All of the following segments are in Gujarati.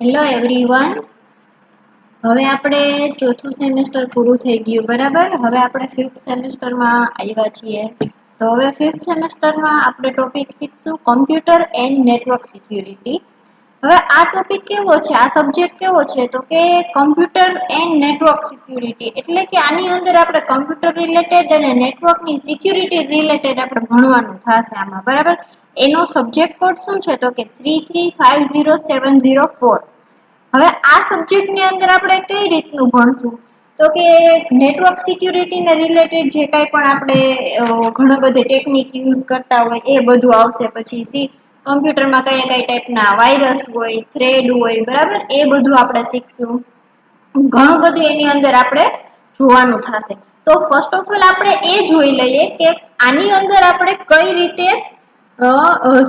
Hello everyone. હવે આપણે ચોથું સેમેસ્ટર પૂરું થઈ ગયું બરાબર. હવે આપણે ફિફ્થ સેમેસ્ટરમાં આવ્યા છીએ. તો હવે ફિફ્થ સેમેસ્ટરમાં આપણે ટોપિક શીખશું કમ્પ્યુટર એન્ડ નેટવર્ક સિક્યુરિટી. હવે આ ટોપિક કેવો છે, આ સબ્જેક્ટ કેવો છે તો કે કમ્પ્યુટર એન્ડ નેટવર્ક સિક્યુરિટી, એટલે કે આની અંદર આપણે કમ્પ્યુટર રિલેટેડ અને નેટવર્કની સિક્યુરિટી રિલેટેડ આપણે ભણવાનું થશે આમાં બરાબર. એનો સબ્જેક્ટ કોડ શું છે તો કે 3350704. હવે આ સબ્જેક્ટની અંદર આપણે કઈ રીતનું ભણશું તો કે નેટવર્ક સિક્યુરિટીને રિલેટેડ જે કાંઈ પણ આપણે ઘણા બધા ટેકનિક યુઝ કરતા હોય એ બધું આવશે. પછી કમ્પ્યુટરમાં કયા કઈ ટાઈપના વાયરસ હોય, થ્રેડ હોય બરાબર, એ બધું આપણે શીખશું. ઘણું બધું એની અંદર આપણે જોવાનું થશે. તો ફર્સ્ટ ઓફ ઓલ આપણે એ જોઈ લઈએ કે આની અંદર આપણે કઈ રીતે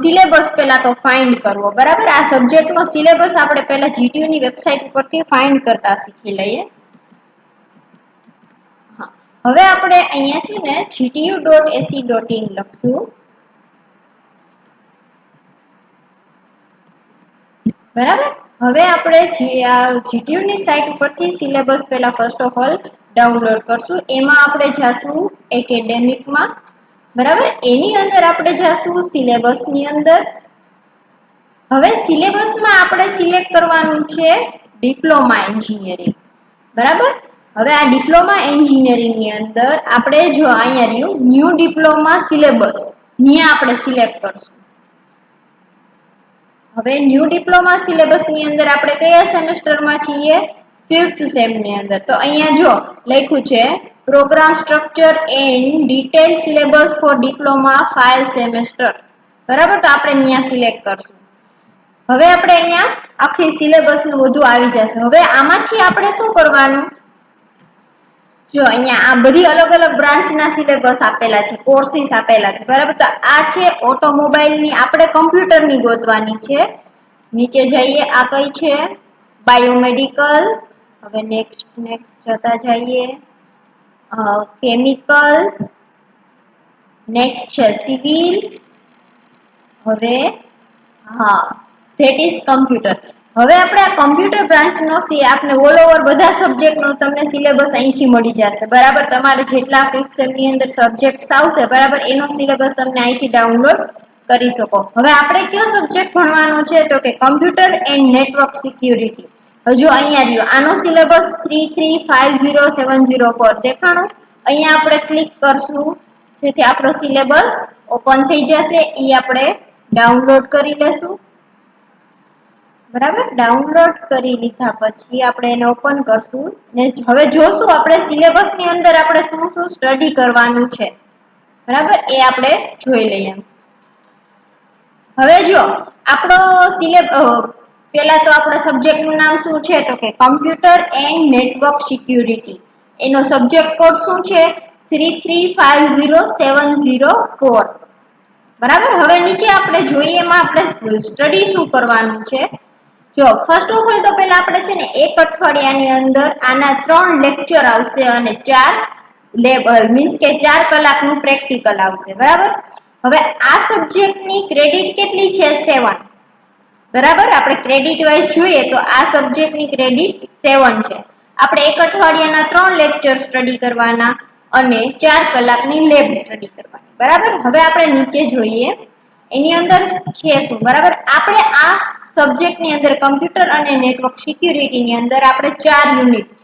સિલેબસ પેલા તો ફાઇન્ડ કરવો બરાબર. આ સબ્જેક્ટનો સિલેબસ આપણે પેલા જીટીયુ ની વેબસાઇટ પરથી ફાઇન્ડ કરતા શીખી લઈએ. હા, હવે આપણે અહીંયા છે ને gtu.ac.in લખશું બરાબર. હવે આપણે જીટીયુ ની સાઇટ ઉપરથી સિલેબસ પેલા ફર્સ્ટ ઓફ ઓલ ડાઉનલોડ કરશું. એમાં આપણે જાશું એકેડેમિકમાં બરાબર. એની અંદર આપણે જાશું સિલેબસની અંદર. હવે સિલેબસમાં આપણે સિલેક્ટ કરવાનું છે ડિપ્લોમા એન્જિનિયરિંગ બરાબર. હવે આ ડિપ્લોમા એન્જિનિયરિંગ ની અંદર આપણે જો અહીંયા રહ્યું ન્યૂ ડિપ્લોમા સિલેબસ, ત્યાં આપણે સિલેક્ટ કરશું. હવે ન્યૂ ડિપ્લોમા સિલેબસ ની અંદર આપણે કયા સેમેસ્ટરમાં છીએ? ફિફ્થ સેમ ની અંદર. તો અહીંયા જો લખ્યું છે programme structure and detail syllabus for diploma 5 semester બરાબર. તો આપણે ત્યાં સિલેક્ટ કરશું. હવે આપણે અહીંયા આખી સિલેબસ નું બધું આવી જશે. હવે આમાંથી આપણે શું કરવાનું, જો અહીંયા આ બધી અલગ અલગ બ્રાન્ચના સિલેબસ આપેલા છે, કોર્સીસ આપેલા છે બરાબર. તો આ છે ઓટોમોબાઈલની, આપણે કમ્પ્યુટરની ગોતવાની છે. નીચે જઈએ, આ કઈ છે? બાયોમેડિકલ. હવે નેક્સ્ટ જતા જઈએ, કેમિકલ. નેક્સ્ટ છે સિવિલ. હવે હા, ધેટ ઇઝ કમ્પ્યુટર. હવે આપણે આ કમ્પ્યુટર બ્રાન્ચનો આપણે ઓલ ઓવર બધા સબ્જેક્ટનો તમને સિલેબસ અહીંથી મળી જશે બરાબર. તમારે જેટલા ફિફ્થ સેમની અંદર સબ્જેક્ટ્સ આવશે બરાબર, એનો સિલેબસ તમને અહીંથી ડાઉનલોડ કરી શકો. હવે આપણે કયો સબ્જેક્ટ ભણવાનો છે તો કે કમ્પ્યુટર એન્ડ નેટવર્ક સિક્યુરિટી. હજુ અહીંયા રહ્યો આનો સિલેબસ 3350704 દેખાણું. અહીંયા આપણે ક્લિક કરશું જેથી આપણો સિલેબસ ઓપન થઈ જશે. એ આપણે ડાઉનલોડ કરી લેશું બરાબર. ડાઉનલોડ કરી લીધા પછી આપણે એને ઓપન કરશું ને હવે જોશું આપણે સિલેબસ ની અંદર આપણે શું શું સ્ટડી કરવાનું છે બરાબર, એ આપણે જોઈ લઈએ. હવે જો આપણો પેલા તો આપણા સબ્જેક્ટ નું નામ શું છે તો કે કમ્પ્યુટર એન્ડ નેટવર્ક સિક્યુરિટી. એનો સબ્જેક્ટ કોડ શું છે? 3350704 બરાબર. હવે નીચે આપણે જોઈએ એમાં આપણે સ્ટડી શું કરવાનું છે. જો ફર્સ્ટ ઓફ ઓલ તો પેલા આપણે છે ને એક અઠવાડિયાની અંદર આના 3 લેક્ચર આવશે અને 4 લેબ મીન્સ કે 4 કલાકનું પ્રેક્ટિકલ આવશે બરાબર. હવે આ સબ્જેક્ટની ક્રેડિટ કેટલી છે? 7 બરાબર. આપણે ક્રેડિટ વાઇઝ જોઈએ તો આ સબ્જેક્ટની ક્રેડિટ 7 છે. આપણે એક અઠવાડિયાના 3 લેક્ચર સ્ટડી કરવાના અને 4 કલાકની લેબ સ્ટડી કરવાની બરાબર. હવે આપણે નીચે જોઈએ એની અંદર છે શું બરાબર. આપણે આ સબ્જેક્ટની અંદર કમ્પ્યુટર અને નેટવર્ક સિક્યુરિટીની અંદર આપણે 4 યુનિટ છે,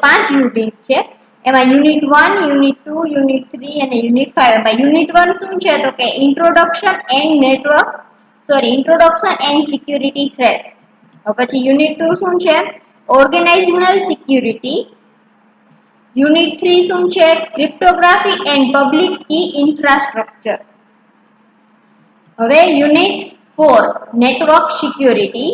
5 યુનિટ છે. એમાં યુનિટ 1, યુનિટ 2, યુનિટ 3 અને યુનિટ 5. એમાં યુનિટ 1 શું છે તો કે ઇન્ટ્રોડક્શન એન્ડ સિક્યુરિટી થ્રેટ્સ. પછી યુનિટ 2 શું છે? Organisational security. યુનિટ 3 શું છે? Cryptography and public key infrastructure. હવે યુનિટ 4 નેટવર્ક સિક્યુરિટી.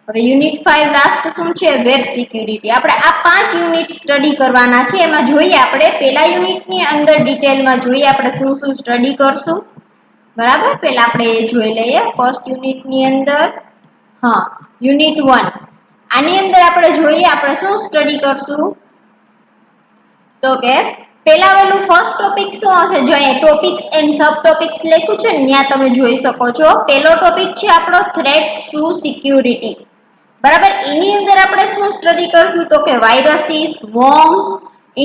હવે યુનિટ 5 લાસ્ટ શું છે? Web security. આપણે આ 5 યુનિટ સ્ટડી કરવાના છે. એમાં જોઈએ આપણે પેલા યુનિટની અંદર ડિટેલમાં જોઈએ આપણે શું શું સ્ટડી કરશું બરાબર. પેલા આપણે એ જોઈ લઈએ ફર્સ્ટ યુનિટની અંદર. હા, યુનિટ 1 આની અંદર આપણે જોઈએ આપણે શું સ્ટડી કરશું તો કે પેલા વેલું ફર્સ્ટ ટોપિક શું હશે? જો અહીંયા ટોપિક્સ એન્ડ સબ ટોપિક્સ લખ્યું છે ને ત્યાં તમે જોઈ શકો છો. પેલો ટોપિક છે આપણો થ્રેટ્સ ટુ સિક્યુરિટી બરાબર. એની અંદર આપણે શું સ્ટડી કરશું તો કે viruses, worms,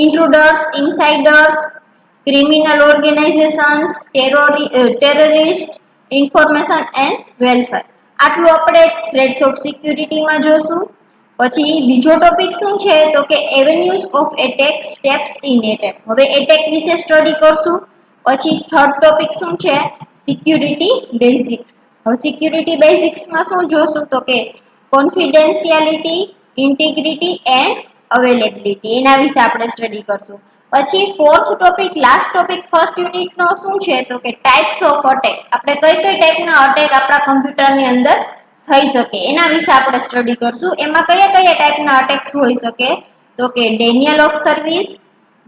intruders, insiders, criminal organisations, terrorist, information and warfare. આટલું આપણે થ્રેટ્સ ઓફ સિક્યુરિટીમાં જોશું. પછી બીજો ટોપિક શું છે તો કે avenues of attack, steps in attack. હવે એટેક વિશે સ્ટડી કરશું. પછી થર્ડ ટોપિક શું છે સિક્યુરિટી બેઝિક્સ. હવે સિક્યુરિટી બેઝિક્સમાં શું જોશું તો કે કોન્ફિડેન્શિયાલિટી, ઇન્ટિગ્રિટી એન્ડ અવેલેબિલિટી, એના વિશે આપણે સ્ટડી કરશું. પછી fourth topic, last topic first યુનિટનો શું છે તો કે ટાઇપ્સ ઓફ અટેક. આપણે કઈ કઈ ટાઈપના અટેક આપણા કમ્પ્યુટરની અંદર થઈ શકે એના વિશે આપણે સ્ટડી કરશું. એમાં કયા કયા ટાઈપના અટેક્સ હોઈ શકે તો કે ડેનિયલ ઓફ સર્વિસ,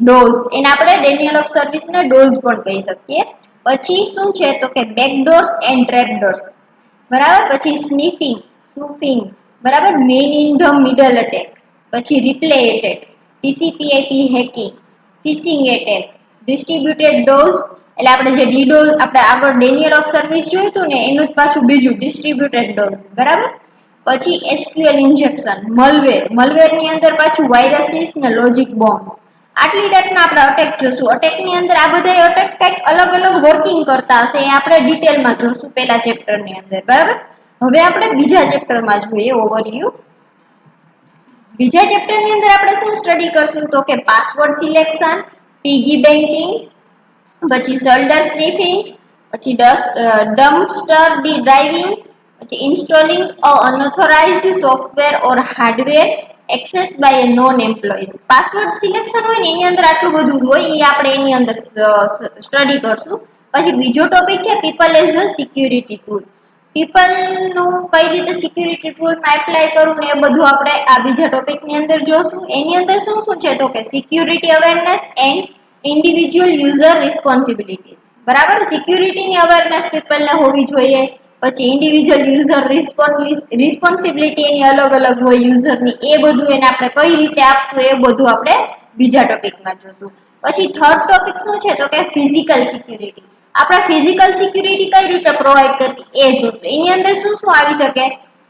ડોઝ. એને આપણે ડેનિયલ ઓફ સર્વિસ ને ડોઝ પણ કહી શકીએ. પછી શું છે તો કે બેકડોર્સ એન્ડ ટ્રેપડોર્સ, બરાબર. પછી સ્નીફિંગ, સ્નૂફિંગ, બરાબર. Man in the middle attack. પછી replay attack, TCP IP hacking, phishing attack, distributed DoS. એટલે આપણે જે ડીડોઝ આપણે આગળ ડેનિયલ ઓફ સર્વિસ જોયું હતું ને એનું જ પાછું બીજું ડિસ્ટ્રીબ્યુટેડ ડોઝ, બરાબર. પછી એસક્યુએલ ઇન્જેક્શન, મલવેર. મલવેર ની અંદર પાછું વાયરસીસ ને લોજિક બોમ્બ્સ. આટલી ટાઈપના આપણે અટેક જોશું. અટેકની અંદર આ બધા અટેક કંઈક અલગ અલગ વર્કિંગ કરતા હશે એ આપણે ડિટેલમાં જોશું પેલા ચેપ્ટરની અંદર, બરાબર. હવે આપણે બીજા ચેપ્ટરમાં જોઈએ ઓવરવ્યુ. બીજા ચેપ્ટરની અંદર આપણે શું સ્ટડી કરશું તો કે પાસવર્ડ સિલેક્શન, પીગી બેન્કિંગ, પછી શોલ્ડર સ્નિફિંગ, પછી ડમ્પસ્ટર ડ્રાઇવિંગ, પછી installing unauthorised software or hardware access by non employees. Password selection હોય ને એની અંદર આટલું બધું હોય એ આપણે એની અંદર સ્ટડી કરશું. પછી બીજો ટોપિક છે people as a security tool. People નું કઈ રીતે સિક્યુરિટી ટૂલમાં એપ્લાય કરવું ને એ બધું આપણે આ બીજા ટોપિકની અંદર જોશું. એની અંદર શું શું છે તો કે security awareness and individual user responsibilities, બરાબર. સિક્યુરિટીની અવેરનેસ પીપલને હોવી જોઈએ. પછી ઇન્ડિવિજ્યુઅલ યુઝર રિસ્પોન્સિબિલિટી એની અલગ અલગ હોય યુઝરની, એ બધું એને આપણે કઈ રીતે આપશું એ બધું આપણે બીજા ટોપિકમાં જોશું. પછી થર્ડ ટોપિક શું છે તો કે ફિઝિકલ સિક્યુરિટી. આપણે ફિઝિકલ સિક્યુરિટી કઈ રીતે પ્રોવાઈડ કરવી એ જોશું. એની અંદર શું શું આવી શકે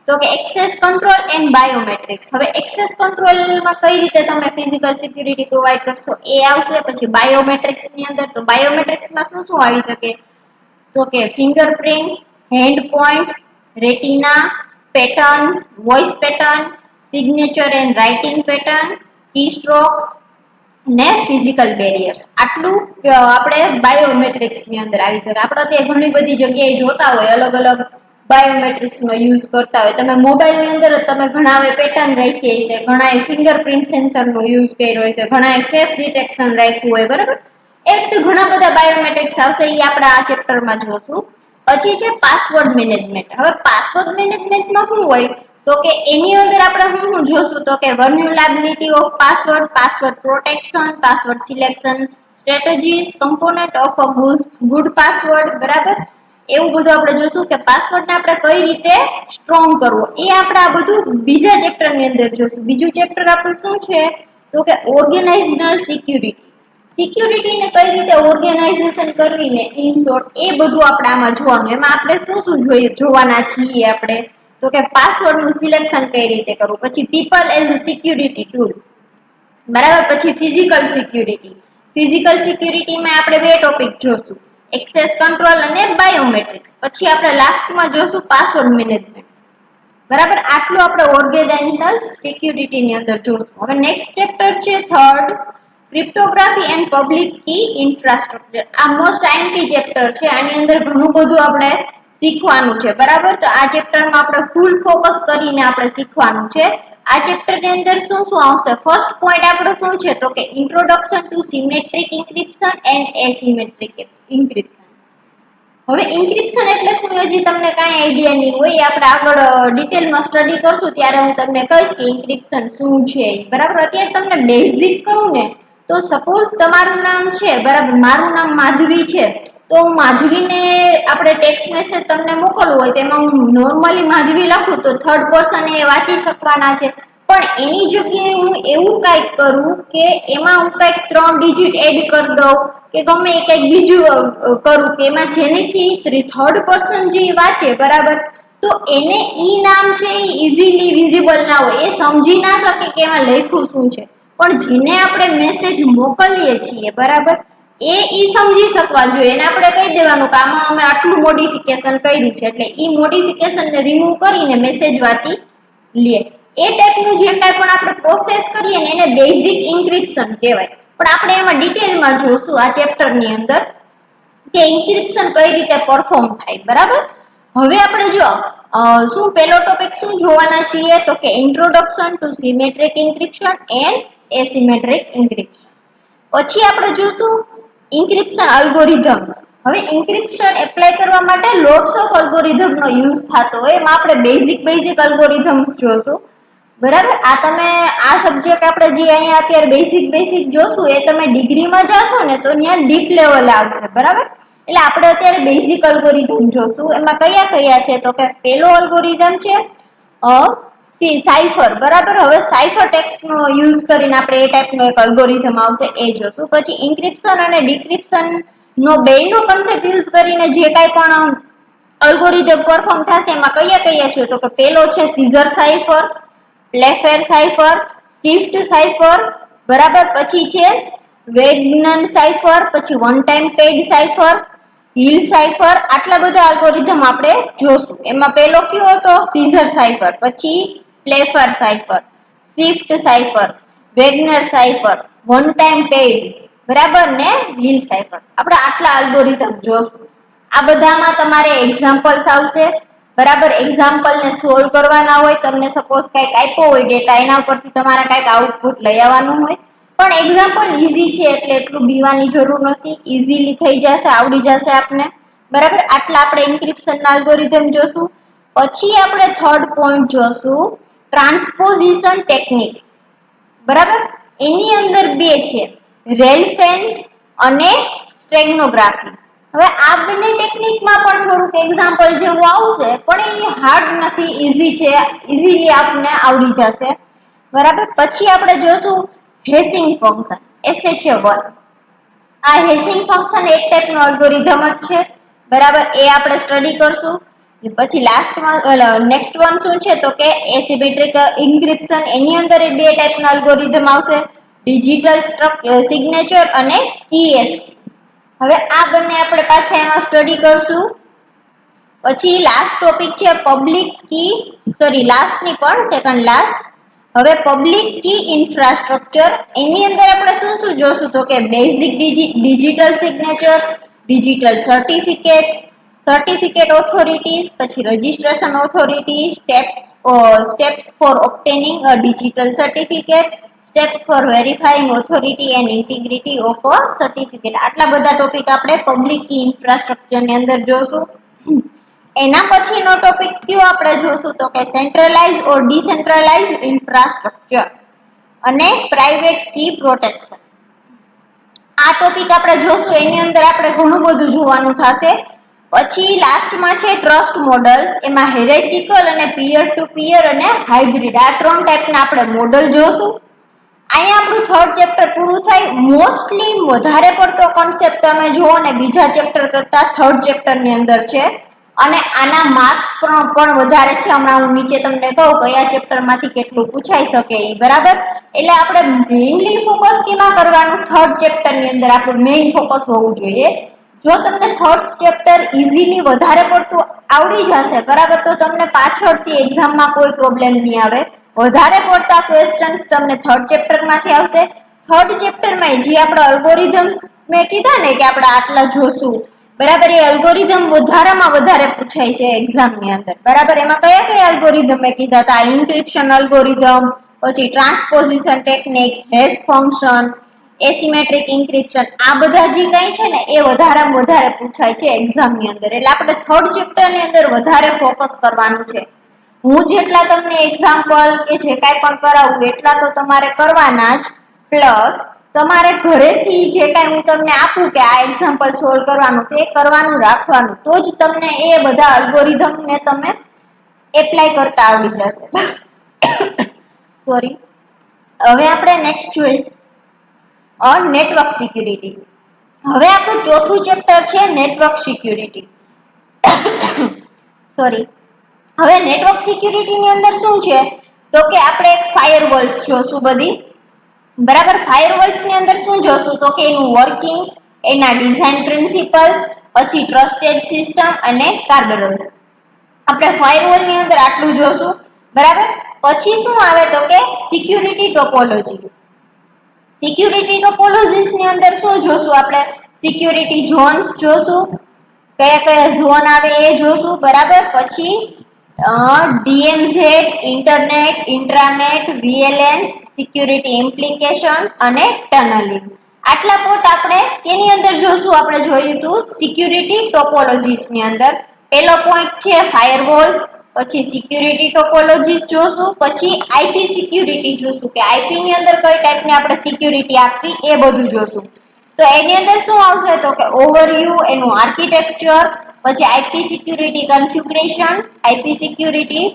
તો કે એક્સેસ કંટ્રોલ એન્ડ બાયોમેટ્રિક્સ. હવે એક્સેસ કંટ્રોલમાં કઈ રીતે તમે ફિઝિકલ સિક્યુરિટી પ્રોવાઈડ કરશો એ આવશે. પછી બાયોમેટ્રિક્સ ની અંદર તો બાયોમેટ્રિક્સમાં શું શું આવી શકે તો કે fingerprints, hand points, retina patterns, voice pattern, signature and writing pattern, key strokes ને ફિઝિકલ બેરિયર્સ. આટલું આપણે બાયોમેટ્રિક્સ ની અંદર આવી શકે. આપણે ત્યાં ઘણી બધી જગ્યાએ જોતા હોય અલગ અલગ બાયોમેટ્રિક્સ નો યુઝ કરતા હોય. તમે મોબાઈલ ની અંદર તમે ઘણા પેટર્ન રાખી છે, ઘણા ફિંગરપ્રિન્ટ સેન્સર નો યુઝ કર્યો હોય છે, ઘણા ફેસ ડિટેક્શન રાખ્યું હોય, બરાબર. એ રીતે ઘણા બધા બાયોમેટ્રિક્સ આવશે એ આપણે આ ચેપ્ટરમાં જોશું. પછી છે પાસવર્ડ મેનેજમેન્ટ. હવે પાસવર્ડ મેનેજમેન્ટમાં શું હોય તો કે એની અંદર આપણે શું જોશું તો કે vulnerability of password, password protection, password selection strategies, component of a good password, બરાબર. એવું બધું આપણે જોશું કે પાસવર્ડને આપણે કઈ રીતે સ્ટ્રોંગ કરવો એ આપણે આ બધું બીજા ચેપ્ટરની અંદર જોશું. બીજું ચેપ્ટર આપણું શું છે તો કે ઓર્ગેનાઇઝેશનલ સિક્યુરિટી. સિક્યુરિટીને કઈ રીતે ઓર્ગેનાઇઝેશન કરવી ને ઇન શોર્ટ એ બધું આપણે આમાં જોવાનું. એમાં આપણે શું શું જોવાના છીએ આપણે તો કે પાસવર્ડ નું સિલેક્શન કઈ રીતે કરવું. પછી પીપલ એઝ સિક્યુરિટી ટૂલ, બરાબર. પછી ફિઝિકલ સિક્યુરિટી. ફિઝિકલ સિક્યુરિટીમાં આપણે બે ટોપિક જોશું, એક્સેસ કંટ્રોલ અને બાયોમેટ્રિક્સ. પછી આપણે લાસ્ટમાં જોશું પાસવર્ડ મેનેજમેન્ટ, બરાબર. આટલું આપણે ઓર્ગેનાઇઝેશનલ સિક્યુરિટી ની અંદર જોશું. હવે નેક્સ્ટ ચેપ્ટર છે third, cryptography and public key infrastructure. આ મોસ્ટ આઈએમપી ચેપ્ટર છે. આની અંદર ઘણું બધું આપણે શીખવાનું છે, બરાબર. તો આ ચેપ્ટરમાં આપણે ફૂલ ફોકસ કરીને આપણે શીખવાનું છે. આ ચેપ્ટર ની અંદર શું શું આવશે? ફર્સ્ટ પોઈન્ટ આપણો શું છે તો કે ઇન્ટ્રોડક્શન ટુ સિમેટ્રિક ઇન્ક્રિપ્શન એન્ડ એસિમેટ્રિક ઇન્ક્રિપ્શન. હવે ઇન્ક્રિપ્શન એટલે શું હજી તમને કાંઈ આઈડિયા નહીં હોય, આપણે આગળ ડિટેલમાં સ્ટડી કરશું ત્યારે હું તમને કહીશ કે ઇન્ક્રિપ્શન શું છે, બરાબર. અત્યારે તમને બેઝિક કહું ને તો સપોઝ તમારું નામ છે, બરાબર, મારું નામ માધવી છે, તો હું માધવીને આપણે ટેક્સ્ટ મેસેજ તમને મોકલવું હોય તેમાં હું નોર્મલી માધવી લખું તો થર્ડ પર્સન એ વાંચી શકવાના છે. પણ એની જગ્યાએ હું એવું કંઈક કરું કે એમાં હું કંઈક 3 ડિજિટ એડ કરી દઉં કે ગમે એ કંઈક બીજું કરું કે એમાં જેનેથી થર્ડ પર્સન જે વાંચે, બરાબર, તો એને ઈ નામ છે એ ઇઝીલી વિઝિબલ ના હોય, એ સમજી ના શકે કે એમાં લખ્યું શું છે. પણ જેને આપણે મેસેજ મોકલીએ છીએ બરાબર, એ ઈ સમજી શકવા જોઈએ. એને આપણે કહી દેવાનું કે આમાં અમે આટલું મોડિફિકેશન કર્યું છે, એટલે ઈ મોડિફિકેશન ને રિમૂવ કરીને મેસેજ વાંચી લે. એ ટાઈપનું જે કાંઈ પણ આપણે પ્રોસેસ કરીએ ને એને બેઝિક ઇન્ક્રિપ્શન કહેવાય. પણ આપણે એમાં ડિટેલમાં જોશું આ ચેપ્ટર ની અંદર કે ઇન્ક્રિપ્શન કઈ રીતે પરફોર્મ થાય. બરાબર, હવે આપણે જો શું પેલો ટોપિક શું જોવાના છીએ તો કે ઇન્ટ્રોડક્શન ટુ સિમેટ્રિક ઇન્ક્રિપ્શન એન્ડ એસિમેટ્રિક ઇન્ક્રિપ્શન. પછી આપણે જોશું ઇન્ક્રિપ્શન અલ્ગોરિધમ્સ. હવે ઇન્ક્રિપ્શન એપ્લાય કરવા માટે લોટ્સ ઓફ અલ્ગોરિધમ નો યુઝ થતો હોય, એમાં આપણે બેઝિક અલ્ગોરિધમ્સ જોશું. બરાબર, આ તમે આ સબ્જેક્ટ આપણે જે અહીંયા અત્યારે બેઝિક જોશું એ તમે ડિગ્રીમાં જાશો ને તો ત્યાં ડીપ લેવલ આવશે. બરાબર, એટલે આપણે અત્યારે બેઝિક અલ્ગોરિધમ જોશું. એમાં કયા કયા છે તો કે પેલો અલ્ગોરિધમ છે સાયફર. બરાબર, હવે સાયફર ટેક્સ્ટ નો યુઝ કરીને આપણે એ ટાઈપનો એક અલ્ગોરિધમ આવશે એ જોશું. પછી ઇન્ક્રિપ્શન અને ડિક્રિપ્શન નો બેયનો કન્સેપ્ટ યુઝ કરીને જે કાંઈ પણ અલ્ગોરિધમ પરફોર્મ થશે એમાં કયા છે તો કે પેલો છે Caesar cipher, Playfair cipher, shift cipher. બરાબર, પછી છે વેગનન સાયફર, પછી one time pad cipher, Hill cipher. આટલા બધા અલ્ગોરિધમ આપણે જોશું. એમાં પેલો કયો હતો સીઝર સાયફર, પછી Playfair cipher, shift cipher, Vigenere cipher, one time pad, બરાબર, ને હિલ સાયફર. આપણે આટલા અલ્ગોરિધમ જોશું. આ બધામાં તમારે એક્ઝામ્પલ્સ આવશે. બરાબર, એક્ઝામ્પલ ને સોલ્વ કરવાના હોય. તમને સપોઝ કઈક આપ્યો હોય ડેટા, એના પરથી તમારે કઈક આઉટપુટ લઈ આવવાનું હોય. પણ એક્ઝામ્પલ ઈઝી છે એટલે એટલું બીવાની જરૂર નથી, ઈઝીલી થઈ જશે, આવડી જશે આપને. બરાબર, આટલા આપણે ઇન્ક્રિપ્શન ના અલ્ગોરિધમ જોશું. પછી આપણે થર્ડ પોઈન્ટ જોશું ટ્રાન્સપોઝિશન ટેકનિક્સ. બરાબર, એની અંદર બે છે રેલફેન્સ અને સ્ટેગ્નોગ્રાફી. હવે આ બંને ટેકનિકમાં પણ થોડુંક એક્ઝામ્પલ જેવું આવશે, પણ એ હાર્ડ નથી, ઈઝી છે, ઈઝીલી આપને આવડી જશે. બરાબર, પછી આપણે જોશું હેસિંગ ફંક્શન, SH1. આ હેસિંગ ફંક્શન એક ટાઈપનો અલ્ગોરિધમ જ છે. બરાબર, એ આપણે સ્ટડી કરશું. પછી નેક્સ્ટ વન શું છે તો કે એસિમેટ્રિક ઇન્ક્રિપ્શન. એની અંદર બે ટાઈપના અલ્ગોરિધમ આવશે, ડિજિટલ સિગ્નેચર અને ES. હવે આ બંને આપણે પાછા એમાં સ્ટડી કરશું. પછી લાસ્ટ ટોપિક છે પબ્લિક કી, લાસ્ટ ની પણ સેકન્ડ લાસ્ટ. હવે પબ્લિક કી ઇન્ફ્રાસ્ટ્રક્ચર. એની અંદર આપણે શું શું જોશું તો કે basic digital signature, digital certificate authorities, પછી registration authority, steps for obtaining a digital certificate, steps for verifying authority and integrity of a certificate. આટલા બધા ટોપિક આપણે પબ્લિક કી ઇન્ફ્રાસ્ટ્રક્ચર ની અંદર જોશું. એના પછીનો ટોપિક કયો આપણે જોશું તો કે સેન્ટ્રલાઇઝ ઓર ડિસેન્ટ્રલાઇઝ ઇન્ફ્રાસ્ટ્રક્ચર અને પ્રાઇવેટ કી પ્રોટેક્શન. આ ટોપિક આપણે જોશું. એની અંદર આપણે ઘણું બધું જોવાનું થશે. પછી લાસ્ટમાં છે ટ્રસ્ટ મોડલ્સ. એમાં હેરેચિકલ અને પિયર ટુ પિયર અને હાઇબ્રિડ, આ ત્રણ ટાઈપના આપણે મોડલ જોશું. અહીંયા આપણું થર્ડ ચેપ્ટર પૂરું થાય. મોસ્ટલી વધારે પડતો કોન્સેપ્ટ તમે જુઓ ને બીજા ચેપ્ટર કરતા થર્ડ ચેપ્ટર ની અંદર છે, અને આના માર્ક્સ પણ વધારે છે. હમણાં હું નીચે તમને કહું કયા ચેપ્ટર માંથી કેટલું પૂછાઈ શકે એ. બરાબર, એટલે આપણે મેઇનલી ફોકસ કેમાં કરવાનું, થર્ડ ચેપ્ટર ની અંદર આપણું મેઇન ફોકસ હોવું જોઈએ. જો તમને થર્ડ ચેપ્ટર ઇઝીલી વધારે પડતું આવડી જશે, બરાબર, તો તમને પાછળથી એક્ઝામમાં કોઈ પ્રોબ્લેમ નહીં આવે. વધારે પડતા ક્વેશ્ચન્સ તમને થર્ડ ચેપ્ટર માંથી આવશે. થર્ડ ચેપ્ટરમાં જે આપણે અલ્ગોરિધમ્સ મેં કીધા ને કે આપણે આટલા જોશું, બરાબર, એ અલ્ગોરિધમ વધારેમાં વધારે પૂછાય છે એક્ઝામ ની અંદર. બરાબર, એમાં કયા અલ્ગોરિધમ મેં કીધા હતા, ઇન્ક્રિપ્શન અલ્ગોરિધમ, પછી ટ્રાન્સપોઝિશન ટેકનિક્સ, હેશ ફંક્શન, એસિમેટ્રિક ઇન્ક્રિપ્શન. આ બધા જે કઈ છે ને એ વધારેમાં વધારે પૂછાય છે એક્ઝામ ની અંદર. એટલે આપણે થર્ડ ચેપ્ટર ની અંદર વધારે ફોકસ કરવાનું છે. હું જેટલા તમને એક્ઝામ્પલ કે જે કાંઈ પણ કરાવું એટલા તો તમારે કરવાના જ, પ્લસ તમારે ઘરેથી જે કાંઈ હું તમને આપું કે આ એક્ઝામ્પલ સોલ્વ કરવાનું, તે કરવાનું રાખવાનું. તો જ તમને એ બધા અલ્ગોરિધમ ને તમે એપ્લાય કરતા આવડી જશે. સોરી. હવે આપણે નેક્સ્ટ જોઈએ નેટવર્ક સિક્યુરિટી. હવે આપણું ચોથું ચેપ્ટર છે નેટવર્ક સિક્યુરિટી. સોરી. હવે નેટવર્ક સિક્યુરિટી ની અંદર શું છે તો કે આપણે એક ફાયરવોલ્સ જોશું બધી, બરાબર. ફાયરવોલ્સ ની અંદર શું જોશું તો કે એનું વર્કિંગ, એના ડિઝાઇન પ્રિન્સિપલ્સ, પછી ટ્રસ્ટેડ સિસ્ટમ અને ગાર્ડરલ્સ. આપણે ફાયરવોલ ની અંદર આટલું જોશું, બરાબર. પછી શું આવે તો કે સિક્યુરિટી ટોપોલોજી. સિક્યુરિટી ટોપોલોજીસ ની અંદર શું જોશું આપણે, સિક્યુરિટી ઝોન્સ જોશું, કયા કયા ઝોન આવે એ જોશું, બરાબર. પછી ડીએમઝેડ, ઇન્ટરનેટ, ઇન્ટ્રાનેટ, વીએલએન, સિક્યુરિટી ઇમ્પ્લિકેશન અને ટનલિંગ. આટલા પોર્ટ આપણે કેની અંદર જોશું, આપણે જોયું હતું સિક્યુરિટી ટોપોલોજીસ ની અંદર. પેલો પોઈન્ટ છે ફાયરવોલ્સ, પછી સિક્યુરિટી ટોપોલોજીસ જોશું, પછી આઈપી સિક્યુરિટી જોશું કે આઈપી ની અંદર કઈ ટાઈપની આપણે સિક્યુરિટી આપવી એ બધું જોશું. તો એની અંદર શું આવશે તો કે ઓવરવ્યુ, એનું આર્કિટેક્ચર, પછી IP security configuration, IP security,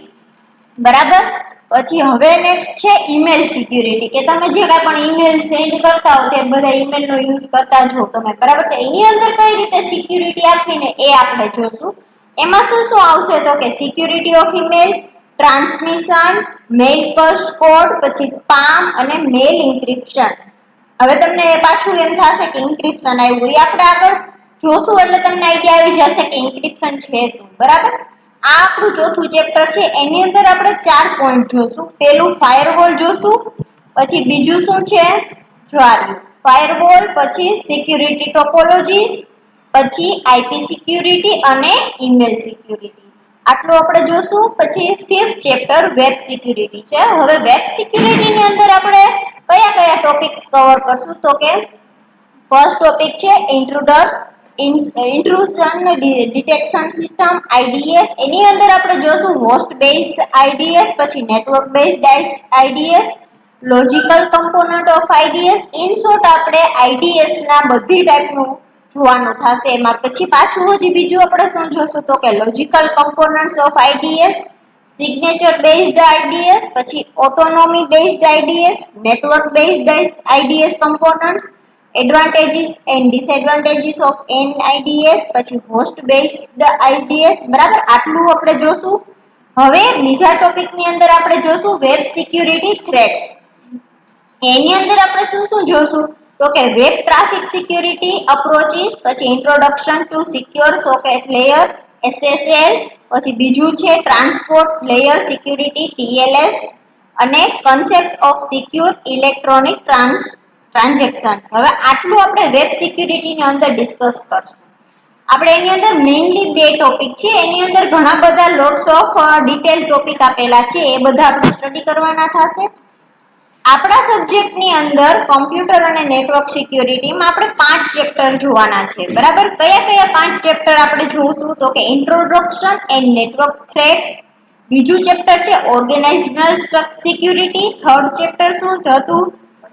બરાબર. પછી હવે નેક્સ્ટ છે ઈમેલ સિક્યુરિટી, કે તમે જે કાંઈ પણ ઈમેલ સેન્ડ કરતા હો તે બધા ઈમેલ નો યુઝ કરતા જ હો તમે, બરાબર. તો એની અંદર કઈ રીતે સિક્યુરિટી આપવીને એ આપણે જોશું. એમાં શું શું આવશે તો કે security of email, transmission, mail first code, પછી સ્પામ અને મેલ ઇન્ક્રિપ્શન. હવે તમને પાછું એમ થશે કે ઇન્ક્રિપ્શન આવ્યું, એ આપણે આગળ જોશું એટલે તમને આઈડિયા આવી જશે કે ઇન્ક્રિપ્શન છે શું, બરાબર. આ આપણું ચોથું ચેપ્ટર છે. એની અંદર આપણે 4 પોઈન્ટ જોશું. પેલું ફાયરવોલ જોશું, પછી બીજું શું છે ફાયરવોલ, પછી સિક્યુરિટી ટોપોલોજીસ, પછી આઈપી સિક્યુરિટી અને ઈમેલ સિક્યુરિટી. આટલું આપણે જોશું. પછી 5th ચેપ્ટર વેબ સિક્યુરિટી છે. હવે વેબ સિક્યુરિટી ની અંદર આપણે કયા કયા ટોપિક્સ કવર કરશું તો કે ફર્સ્ટ ટોપિક છે ઇન્ટ્રુડર્સ, ઇન્ટ્રુશન ડિટેક્શન સિસ્ટમ આઈડીએસ. એની અંદર આપણે જોશું હોસ્ટ બેઝ આઈડીએસ, પછી network based IDS, logical component of IDS. In short આપણે આઈડીએસ ના બધી ટાઈપનું જોવાનું થશે એમાં. પછી પાછું હજી બીજું આપણે શું જોશું તો કે logical components of IDS, signature based IDS, પછી autonomy based IDS, network based IDS components, advantages and disadvantages of NIDS, પછી હોસ્ટ બેઝડ આઈડીએસ, બરાબર. આટલું આપણે જોશું. હવે બીજા ટોપિક ની અંદર આપણે જોશું વેબ સિક્યુરિટી થ્રેટ્સ. એની અંદર આપણે શું શું જોશું તો કે વેબ ટ્રાફિક સિક્યુરિટી અપ્રોચીસ, પછી introduction to secure socket layer SSL, પછી બીજું છે ટ્રાન્સપોર્ટ લેયર સિક્યુરિટી ટીએલએસ, અને concept of secure electronic transaction. હવે આટલું આપણે વેબ સિક્યુરિટી ની અંદર ડિસ્કસ કરશું. આપણે એની અંદર મેઇનલી 2 ટોપિક છે. એની અંદર ઘણા બધા લોટ્સ ઓફ ડિટેલ ટોપિક આપેલા છે, એ બધા આપણે સ્ટડી કરવાના થશે. આપણા સબ્જેક્ટ ની અંદર કોમ્પ્યુટર અને નેટવર્ક સિક્યુરિટીમાં આપણે 5 ચેપ્ટર જોવાના છે, બરાબર. કયા કયા 5 ચેપ્ટર આપણે જોશું તો કે ઇન્ટ્રોડક્શન એન્ડ નેટવર્ક થ્રેટ્સ, બીજું ચેપ્ટર છે ઓર્ગેનાઇઝેશનલ સિક્યુરિટી, થર્ડ ચેપ્ટર શું હતું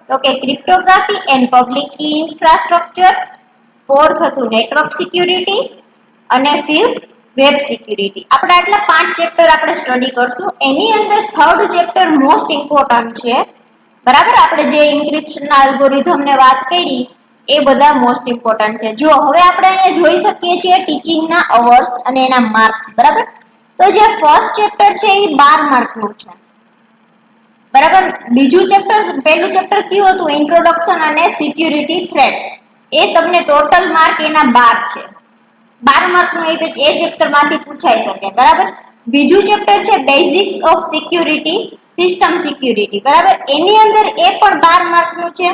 તો કે cryptography and public key infrastructure, fourth હતું નેટવર્ક સિક્યુરિટી, અને ફિફ્થ વેબ સિક્યુરિટી. આપણે આટલા 5 ચેપ્ટર આપણે સ્ટડી કરશું. એની અંદર થર્ડ ચેપ્ટર મોસ્ટ ઇમ્પોર્ટન્ટ છે, બરાબર. આપણે જે ઇન્ક્રિપ્શન ના અલ્ગોરિધમ ને વાત કરી એ બધા મોસ્ટ ઇમ્પોર્ટન્ટ છે. જો હવે આપણે અહીંયા જોઈ શકીએ છીએ ટીચિંગ ના અવર્સ અને એના માર્ક્સ, બરાબર. તો જે ફર્સ્ટ ચેપ્ટર છે એ 12 માર્ક નું છે, બરાબર. બીજું ચેપ્ટર, પહેલું ચેપ્ટર કયું હતું ઇન્ટ્રોડક્શન અને સિક્યુરિટી થ્રેટ્સ, એ તમને ટોટલ માર્ક એના 12 છે. 12 માર્ક નું એ ચેપ્ટર માંથી પૂછાઈ શકે, બરાબર. બીજું ચેપ્ટર છે basics of security system security, બરાબર. એની અંદર એ પણ 12 માર્ક નું છે.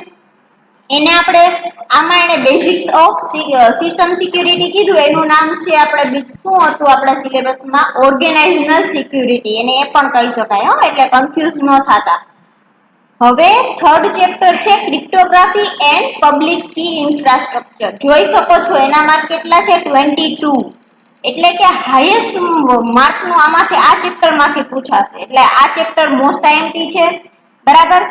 એને આપણે આમાં એને બેઝિક્સ ઓફ સિસ્ટમ સિક્યુરિટી કીધું, એનું નામ છે આપણે શું હતું આપણા સિલેબસમાં ઓર્ગેનાઇઝેશનલ સિક્યુરિટી, એને એ પણ કહી શકાય હો, એટલે કન્ફ્યુઝ ન થતા. હવે થર્ડ ચેપ્ટર છે cryptography and public key infrastructure. જોઈ શકો છો એના માર્ક કેટલા છે 22, એટલે કે હાઈએસ્ટ માર્ક નું આમાંથી આ ચેપ્ટર માંથી પૂછાશે. એટલે આ ચેપ્ટર મોસ્ટ આઈએમપી છે, બરાબર.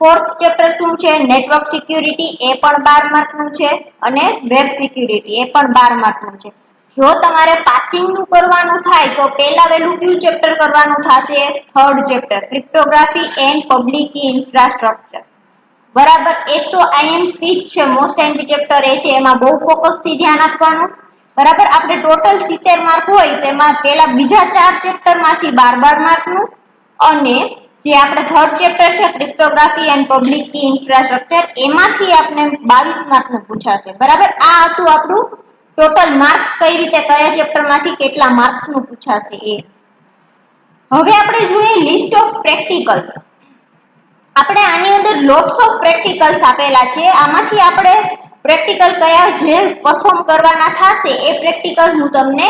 ફોર્થ ચેપ્ટર શું છે નેટવર્ક સિક્યુરિટી, એ પણ 12 માર્ક નું છે, અને વેબ સિક્યુરિટી એ પણ 12 માર્ક નું છે. જો તમારે પાસિંગ નું કરવાનું થાય તો પહેલા વેલું કયું ચેપ્ટર કરવાનું થશે third chapter cryptography and public key infrastructure, બરાબર. એ તો આઈએમપી જ છે, મોસ્ટ આઈએમપી ચેપ્ટર એ છે, એમાં બહુ ફોકસ થી ધ્યાન આપવાનું. બરાબર. આપણે ટોટલ 70 માર્ક હોય તેમાં પેલા બીજા 4 ચેપ્ટર માંથી 12 માર્કનું અને જે આપણે થર્ડ ચેપ્ટર છે cryptography and public key infrastructure એમાંથી આપણે 22 માર્કનું પૂછાશે. બરાબર. આ હતું આપણું ટોટલ માર્ક્સ, કઈ રીતે કયા ચેપ્ટર માંથી કેટલા માર્ક્સ નું પૂછાશે એ. હવે આપણે જોઈએ લિસ્ટ ઓફ પ્રેક્ટિકલ્સ. આપણે આની અંદર લોટ્સ ઓફ પ્રેક્ટિકલ્સ આપેલા છે. આમાંથી આપણે પ્રેક્ટિકલ કયા જે પરફોર્મ કરવાના થશે એ પ્રેક્ટિકલ હું તમને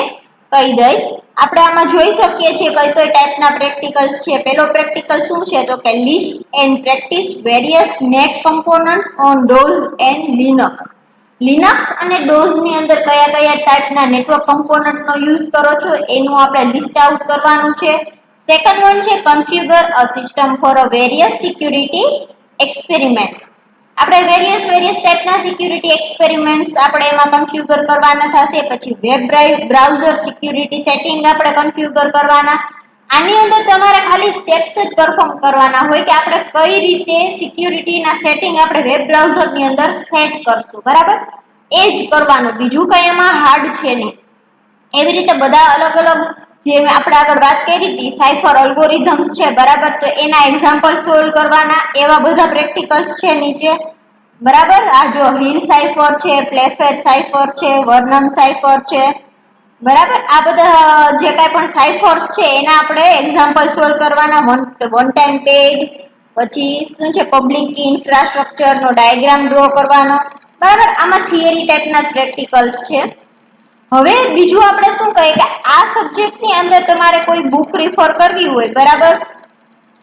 કહી દઈશ. આપણે આમાં જોઈ શકીએ છીએ કઈ કઈ ટાઈપના પ્રેક્ટિકલ્સ છે. પહેલો પ્રેક્ટિકલ શું છે તો કે list and practice various net components on dose and Linux. Linux અને ડોઝ ની અંદર કયા કયા ટાઈપના નેટવર્ક કમ્પોનન્ટ નો યુઝ કરો છો એનું આપણે લિસ્ટ આઉટ કરવાનું છે. સેકન્ડ વન છે configure a system for a various security experiments. આપણે વેરિયસ ટાઈપના સિક્યુરિટી એક્સપેરિમેન્ટ્સ આપણે એમાં કન્ફિગર કરવાના થશે. પછી વેબ બ્રાઉઝર સિક્યુરિટી સેટિંગ આપણે કન્ફિગર કરવાના. આની અંદર તમારે ખાલી સ્ટેપ્સ જ પરફોર્મ કરવાના હોય કે આપણે કઈ રીતે સિક્યુરિટીના સેટિંગ આપણે વેબ બ્રાઉઝર ની અંદર સેટ કરશું. બરાબર. એ જ કરવાનું, બીજું કઈ એમાં હાર્ડ છે નહીં. એવી રીતે બધા અલગ અલગ જે આપણે આગળ વાત કરી હતી સાયફર અલ્ગોરિધમ્સ છે. બરાબર. તો એના એક્ઝામ્પલ સોલ્વ કરવાના, એવા બધા પ્રેક્ટિકલ્સ છે નીચે. બરાબર. આ જો હિલ સાયફર છે, પ્લેફેર સાયફર છે, વર્નમ સાયફર છે. બરાબર. આ બધા જે કાંઈ પણ સાયફર્સ છે એના આપણે એક્ઝામ્પલ સોલ્વ કરવાના. વન ટાઈમ પેડ, પછી શું છે પબ્લિક કી ઇન્ફ્રાસ્ટ્રક્ચર નો ડાયાગ્રામ ડ્રો કરવાનો. બરાબર. આમાં થિયરી ટાઈપના પ્રેક્ટિકલ્સ છે. હવે બીજું આપણે શું કહીએ કે આ સબ્જેક્ટ ની અંદર તમારે કોઈ બુક રિફર કરવી હોય. બરાબર.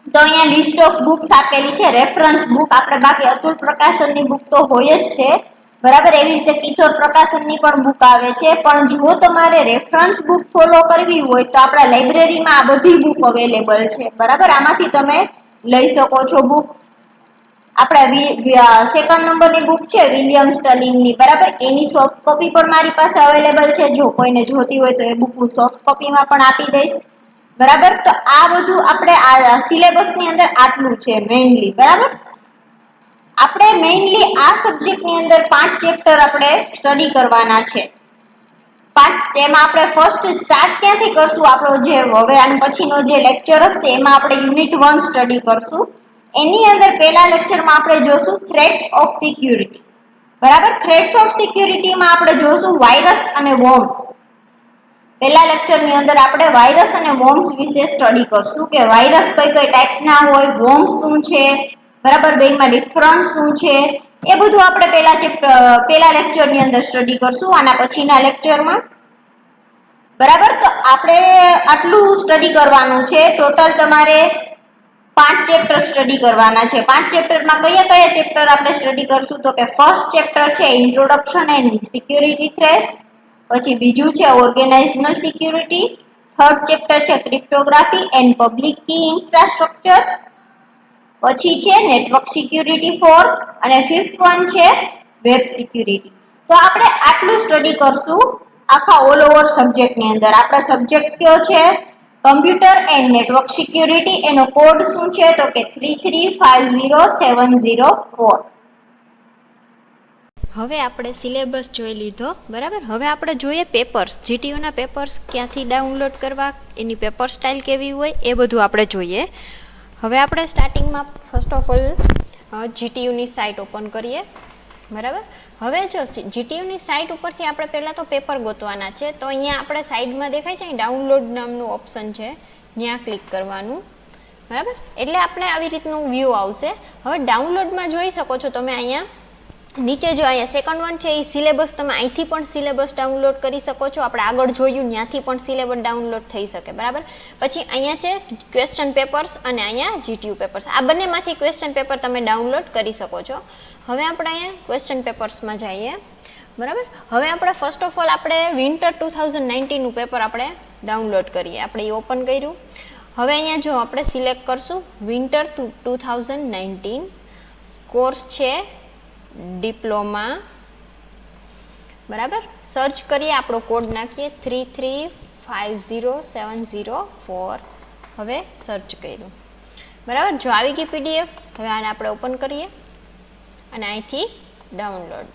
તો અહીંયા લિસ્ટ ઓફ બુક્સ આપેલી છે, રેફરન્સ બુક. આપણે બાકી અતુલ પ્રકાશનની બુક તો હોય જ છે. બરાબર. એવી રીતે કિશોર પ્રકાશનની પણ બુક આવે છે. પણ જો તમારે રેફરન્સ બુક ફોલો કરવી હોય તો આપણા લાઇબ્રેરીમાં આ બધી બુક અવેલેબલ છે. બરાબર. આમાંથી તમે લઈ શકો છો બુક. આપણે સેકન્ડ નંબરની બુક છે વિલિયમ સ્ટર્લિંગની. બરાબર. એની સોફ્ટ કોપી પણ મારી પાસે અવેલેબલ છે. જો કોઈને જોતી હોય તો એ બુક હું સોફ્ટ કોપીમાં પણ આપી દઈશ. બરાબર. તો આ બધું આપણે આ સિલેબસ ની અંદર આટલું છે મેઇનલી. બરાબર. આપણે મેઇનલી આ સબ્જેક્ટ ની અંદર 5 ચેપ્ટર આપણે સ્ટડી કરવાના છે. 5 એમાં આપણે ફર્સ્ટ સ્ટાર્ટ ક્યાંથી કરશું? આપણો જે હવે આના પછીનો જે લેક્ચર હશે એમાં આપણે યુનિટ 1 સ્ટડી કરશું. એની અંદર પહેલા લેક્ચરમાં આપણે જોશું થ્રેટ્સ ઓફ સિક્યુરિટી. બરાબર. થ્રેટ્સ ઓફ સિક્યુરિટીમાં આપણે જોશું વાયરસ અને વોર્મ્સ. પહેલા લેક્ચરની અંદર આપણે વાયરસ અને વોર્મ્સ વિશે સ્ટડી કરશું કે વાયરસ કઈ કઈ ટાઈપના હોય, વોર્મ્સ શું છે, બરાબર, બેમાં ડિફરન્સ શું છે, એ બધું આપણે પહેલા લેક્ચરની અંદર સ્ટડી કરશું આના પછીના લેક્ચરમાં. બરાબર. તો આપણે આટલું સ્ટડી કરવાનું છે. ટોટલ તમારે 5 ચેપ્ટર સ્ટડી કરવાના છે. 5 ચેપ્ટરમાં કયા કયા ચેપ્ટર આપણે સ્ટડી કરશું તો કે ફર્સ્ટ ચેપ્ટર છે ઇન્ટ્રોડક્શન એન્ડ સિક્યુરિટી થ્રેટ. પછી બીજું છે ઓર્ગેનાઇઝેશનલ સિક્યુરિટી. થર્ડ ચેપ્ટર છે cryptography and public key infrastructure. પછી છે નેટવર્ક સિક્યુરિટી 4 અને ફિફ્થ વન છે વેબ સિક્યુરિટી. તો આપણે આટલું સ્ટડી કરશું આખા ઓલ ઓવર સબ્જેક્ટ ની અંદર. આપણો સબ્જેક્ટ કયો છે? Computer and network security. એનો કોડ શું છે તો કે 3350704. હવે આપણે સિલેબસ જોઈ લીધો. બરાબર. હવે આપણે જોઈએ પેપર્સ. જીટીયુના પેપર્સ ક્યાંથી ડાઉનલોડ કરવા, એની પેપર સ્ટાઇલ કેવી હોય એ બધું આપણે જોઈએ. હવે આપણે સ્ટાર્ટિંગમાં ફર્સ્ટ ઓફ ઓલ જીટીયુની સાઇટ ઓપન કરીએ. બરાબર. હવે જો જીટીયુની સાઇટ ઉપરથી આપણે પહેલાં તો પેપર ગોતવાના છે. તો અહીંયા આપણે સાઈડમાં દેખાય છે ડાઉનલોડ નામનું ઓપ્શન છે, ત્યાં ક્લિક કરવાનું. બરાબર. એટલે આપણે આવી રીતનું વ્યૂ આવશે. હવે ડાઉનલોડમાં જોઈ શકો છો તમે અહીંયા નીચે જો અહીંયા સેકન્ડ વન છે એ સિલેબસ. તમે અહીંથી પણ સિલેબસ ડાઉનલોડ કરી શકો છો. આપણે આગળ જોયું ત્યાંથી પણ સિલેબસ ડાઉનલોડ થઈ શકે. બરાબર. પછી અહીંયા છે ક્વેશ્ચન પેપર્સ અને અહીંયા જીટીયુ પેપર્સ. આ બંનેમાંથી ક્વેશ્ચન પેપર તમે ડાઉનલોડ કરી શકો છો. હવે આપણે અહીંયા ક્વેશ્ચન પેપર્સમાં જઈએ. બરાબર. હવે આપણે ફર્સ્ટ ઓફ ઓલ આપણે વિન્ટર 2019નું પેપર આપણે ડાઉનલોડ કરીએ. આપણે એ ઓપન કર્યું. હવે અહીંયા જો આપણે સિલેક્ટ કરશું વિન્ટર 2019. કોર્સ છે ડિપ્લોમા. બરાબર. સર્ચ કરીએ, આપણો કોડ નાખીએ 3350704. હવે સર્ચ કર્યું. બરાબર. જો આવી ગઈ પીડીએફ. હવે આને આપણે ઓપન કરીએ અને અહીંથી ડાઉનલોડ.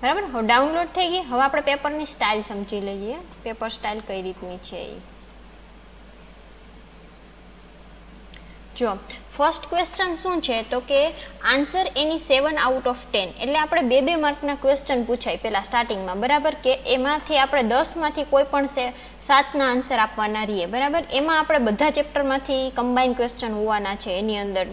બરાબર. હવે ડાઉનલોડ થઈ ગઈ. હવે આપણે પેપરની સ્ટાઇલ સમજી લઈએ, પેપર સ્ટાઇલ કઈ રીતની છે એ. જો ફર્સ્ટ ક્વેશ્ચન શું છે તો કે આન્સર એની 7 આઉટ ઓફ 10, એટલે આપણે 2 માર્કના ક્વેશ્ચન પૂછાય પહેલા સ્ટાર્ટિંગમાં, બરાબર, કે એમાંથી આપણે 10માંથી કોઈ પણ 7ના આન્સર આપવાના રહીએ, બરાબર. એમાં આપણે બધા ચેપ્ટરમાંથી કમ્બાઇન ક્વેશ્ચન હોવાના છે એની અંદર,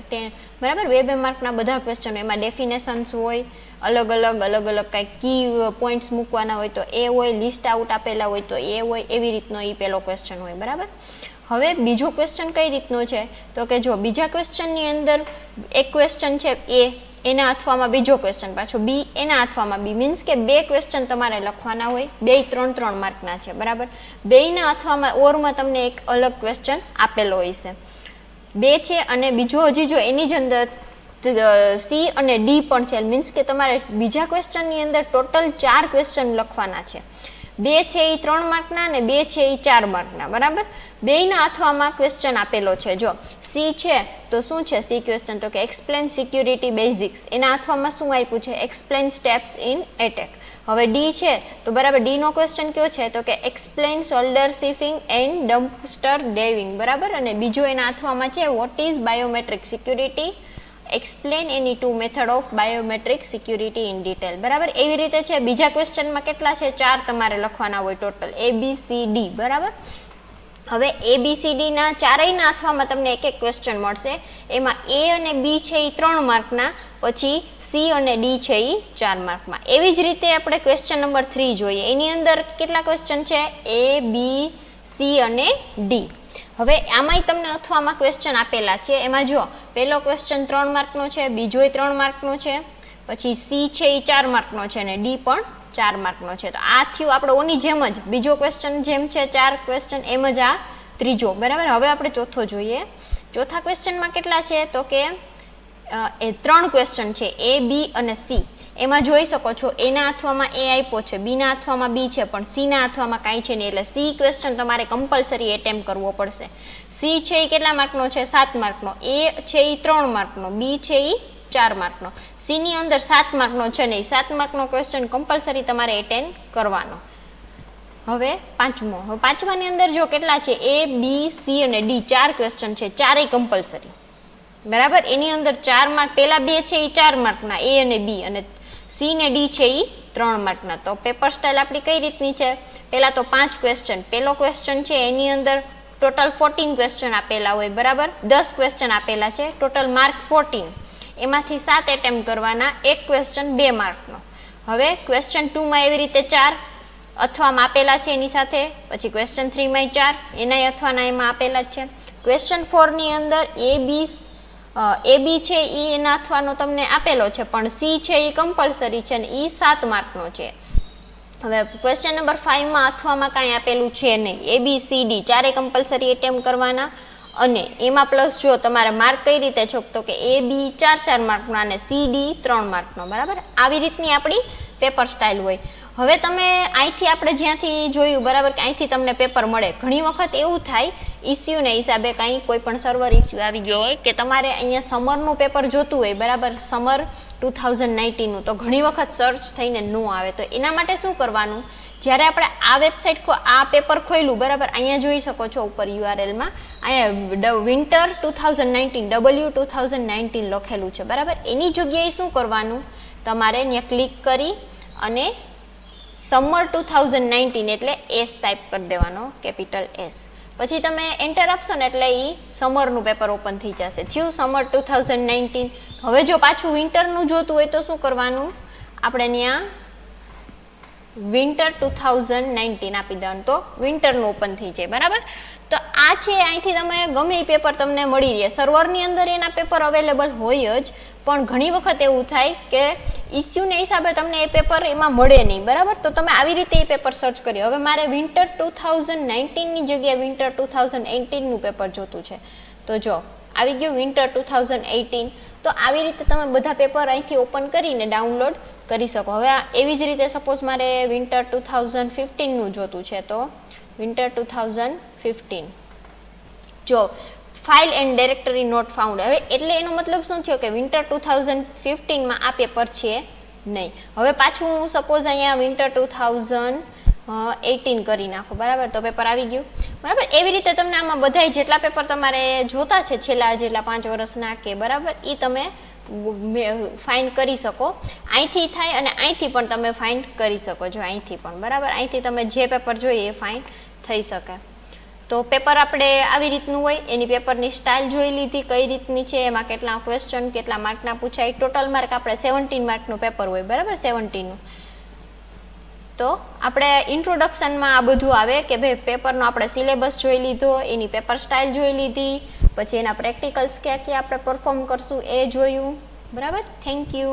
બરાબર. 2 માર્કના બધા ક્વેશ્ચન, એમાં ડેફિનેશન્સ હોય, અલગ અલગ કાંઈક કી પોઈન્ટ્સ મૂકવાના હોય તો એ હોય, લિસ્ટ આઉટ આપેલા હોય તો એ હોય, એવી રીતનો એ પહેલો ક્વેશ્ચન હોય, બરાબર. હવે બીજો ક્વેશ્ચન કઈ રીતનો છે તો કે જો બીજા ક્વેશ્ચનની અંદર એક ક્વેશ્ચન છે એ, એના અથવામાં બીજો ક્વેશ્ચન પાછો બી, એના અથવામાં બી, મીન્સ કે 2 ક્વેશ્ચન તમારે લખવાના હોય, 2 3 માર્કના છે, બરાબર. બેયના અથવામાં ઓરમાં તમને એક અલગ ક્વેશ્ચન આપેલો હોય છે, 2 છે, અને બીજો હજી જો એની જ અંદર સી અને ડી પણ છે, મીન્સ કે તમારે બીજા ક્વેશ્ચનની અંદર ટોટલ 4 ક્વેશ્ચન લખવાના છે. 2 છે એ 3 માર્કના અને 2 છે એ 4 માર્કના, બરાબર. બેયના અથવામાં ક્વેશ્ચન આપેલો છે. જો સી છે તો શું છે સી ક્વેશ્ચન તો કે એક્સપ્લેન સિક્યુરિટી બેઝિક્સ, એના અથવામાં શું આપ્યું છે એક્સપ્લેન સ્ટેપ્સ ઇન એટેક. હવે ડી છે તો બરાબર, ડી નો ક્વેશ્ચન કયો છે તો કે એક્સપ્લેન શોલ્ડર શિફિંગ એન્ડ ડમ્પસ્ટર ડ્રાઇવિંગ, બરાબર. અને બીજો એના અથવામાં છે what is biometric security, explain any 2 method of biometric security in detail, બરાબર. એવી રીતે છે બીજા ક્વેશ્ચનમાં કેટલા છે 4 તમારે લખવાના હોય ટોટલ, ABCD, બરાબર. હવે ABCDના ચારેયના અથવામાં તમને એક ક્વેશ્ચન મળશે, એમાં A અને B છે એ 3 માર્કના, પછી C અને D છે એ 4 માર્કમાં. એવી જ રીતે આપણે ક્વેશ્ચન નંબર 3 જોઈએ, એની અંદર કેટલા ક્વેશ્ચન છે A, B, C અને D. હવે આમાંય તમને અથવામાં ક્વેશ્ચન આપેલા છે, એમાં જો પહેલો ક્વેશ્ચન 3 માર્કનો છે, બીજો 3 માર્કનો છે, પછી સી છે એ 4 માર્કનો છે અને ડી પણ 4 માર્કનો છે. તો આ થયું આપણે ઓની જેમ જ બીજો ક્વેશ્ચન જેમ છે 4 ક્વેશ્ચન એમ જ આ ત્રીજો, બરાબર. હવે આપણે ચોથો જોઈએ. ચોથા ક્વેશ્ચનમાં કેટલા છે તો કે 3 ક્વેશ્ચન છે એ, બી અને સી. એમાં જોઈ શકો છો એના અથવામાં એ આપ્યો છે, બીના અથવામાં બી છે, પણ સીના અથવામાં કાંઈ છે નહીં, એટલે સી ક્વેશ્ચન તમારે કમ્પલસરી એટેમ્પ કરવો પડશે. સી છે એ કેટલા માર્કનો છે 7 માર્કનો, એ છે એ 3 માર્કનો, બી છે એ 4 માર્કનો, સીની અંદર 7 માર્કનો છે નહીં, 7 માર્કનો ક્વેશ્ચન કમ્પલસરી તમારે એટેન્ડ કરવાનો. હવે પાંચમાની અંદર જો કેટલા છે એ, બી, સી અને ડી 4 ક્વેશ્ચન છે, ચારેય કમ્પલસરી, બરાબર. એની અંદર 4 માર્ક, પેલા 2 છે એ 4 માર્કના એ અને બી, અને સી ને ડી છે એ 3 માર્કના. તો પેપર સ્ટાઇલ આપણી કઈ રીતની છે, પહેલા તો 5 ક્વેશ્ચન, પહેલો ક્વેશ્ચન છે એની અંદર ટોટલ 14 ક્વેશ્ચન આપેલા હોય, બરાબર. 10 ક્વેશ્ચન આપેલા છે, ટોટલ માર્ક 14, એમાંથી 7 એટેમ્પ કરવાના, એક ક્વેશ્ચન 2 માર્કનો. હવે ક્વેશ્ચન 2માં એવી રીતે 4 અથવામાં આપેલા છે એની સાથે, પછી ક્વેશ્ચન 3માં 4 એના અથવાના એમાં આપેલા જ છે. ક્વેશ્ચન 4ની અંદર એ બી છે એ એના અથવાનો તમને આપેલો છે, પણ સી છે એ કમ્પલસરી છે ને એ 7 માર્કનો છે. હવે ક્વેશ્ચન નંબર 5માં અથવામાં કાંઈ આપેલું છે નહીં, ABCD ચારે કમ્પલસરી એટેમ્પ કરવાના, અને એમાં પ્લસ જો તમારે માર્ક કઈ રીતે છો તો કે એ, બી 4 માર્કના અને સી, ડી 3 માર્કનો, બરાબર. આવી રીતની આપણી પેપર સ્ટાઇલ હોય. હવે તમે અહીંથી આપણે જ્યાંથી જોયું, બરાબર, કે અહીંથી તમને પેપર મળે. ઘણી વખત એવું થાય ઇસ્યુને હિસાબે કાંઈ કોઈ પણ સર્વર ઇસ્યુ આવી ગયો હોય કે તમારે અહીંયા સમરનું પેપર જોતું હોય, બરાબર, સમર 2019નું, તો ઘણી વખત સર્ચ થઈને ન આવે. તો એના માટે શું કરવાનું, જ્યારે આપણે આ વેબસાઇટ આ પેપર ખોલ્યું, બરાબર, અહીંયા જોઈ શકો છો ઉપર URLમાં અહીંયા વિન્ટર 2019 W2019 લખેલું છે, બરાબર. એની જગ્યાએ શું કરવાનું, તમારે અહીંયા ક્લિક કરી અને સમર 2019 એટલે એસ ટાઈપ કરી દેવાનો, કેપિટલ એસ. પછી તમે એન્ટર આપશો ને એટલે એ સમરનું પેપર ઓપન થઈ જશે. થયું સમર 2019. હવે જો પાછું વિન્ટરનું જોતું હોય તો શું કરવાનું, આપણે ત્યાં વિન્ટર 2019 આપી દેવાનું, તો વિન્ટરનું ઓપન થઈ જાય, બરાબર. તો આ છે, અહીંથી તમે ગમે એ પેપર તમને મળી રહે. સર્વરની અંદર એના પેપર અવેલેબલ હોય જ, પણ ઘણી વખત એવું થાય કે ઇસ્યુને હિસાબે તમને એ પેપર એમાં મળે નહીં, બરાબર. તો તમે આવી રીતે એ પેપર સર્ચ કર્યો. હવે મારે વિન્ટર 2019ની જગ્યાએ વિન્ટર 2018નું પેપર જોતું છે, તો જો આવી ગયું વિન્ટર 2018. તો આવી રીતે તમે બધા પેપર અહીંથી ઓપન કરીને ડાઉનલોડ કરી શકો. હવે એવી જ રીતે સપોઝ મારે વિન્ટર 2015નું જોતું છે, તો વિન્ટર 2015 જો file and directory not found. હવે એટલે એનો મતલબ શું થયો કે વિન્ટર 2015માં આ પેપર છે નહીં. હવે પાછું હું સપોઝ અહીંયા વિન્ટર 2018 કરી નાખો, બરાબર, તો પેપર આવી ગયું, બરાબર. એવી રીતે તમને આમાં બધાય જેટલા પેપર તમારે જોતા છે છેલ્લા જેટલા 5 વર્ષના કે બરાબર, એ તમે ફાઇન્ડ કરી શકો. અહીંથી થાય અને અહીંથી પણ તમે ફાઇન્ડ કરી શકો છો, અહીંથી પણ, બરાબર. અહીંથી તમે જે પેપર જોઈએ એ ફાઇન્ડ થઈ શકે. તો પેપર આપણે આવી રીતનું હોય, એની પેપરની સ્ટાઇલ જોઈ લીધી કઈ રીતની છે, એમાં કેટલા ક્વેશ્ચન કેટલા માર્કના પૂછાય. ટોટલ માર્ક આપણે 17 માર્કનું પેપર હોય, બરાબર, 17નું. તો આપણે ઇન્ટ્રોડક્શનમાં આ બધું આવે કે ભાઈ પેપરનો આપણે સિલેબસ જોઈ લીધો, એની પેપર સ્ટાઇલ જોઈ લીધી, પછી એના પ્રેક્ટિકલ્સ ક્યાં ક્યાં આપણે પરફોર્મ કરશું એ જોયું, બરાબર. Thank you.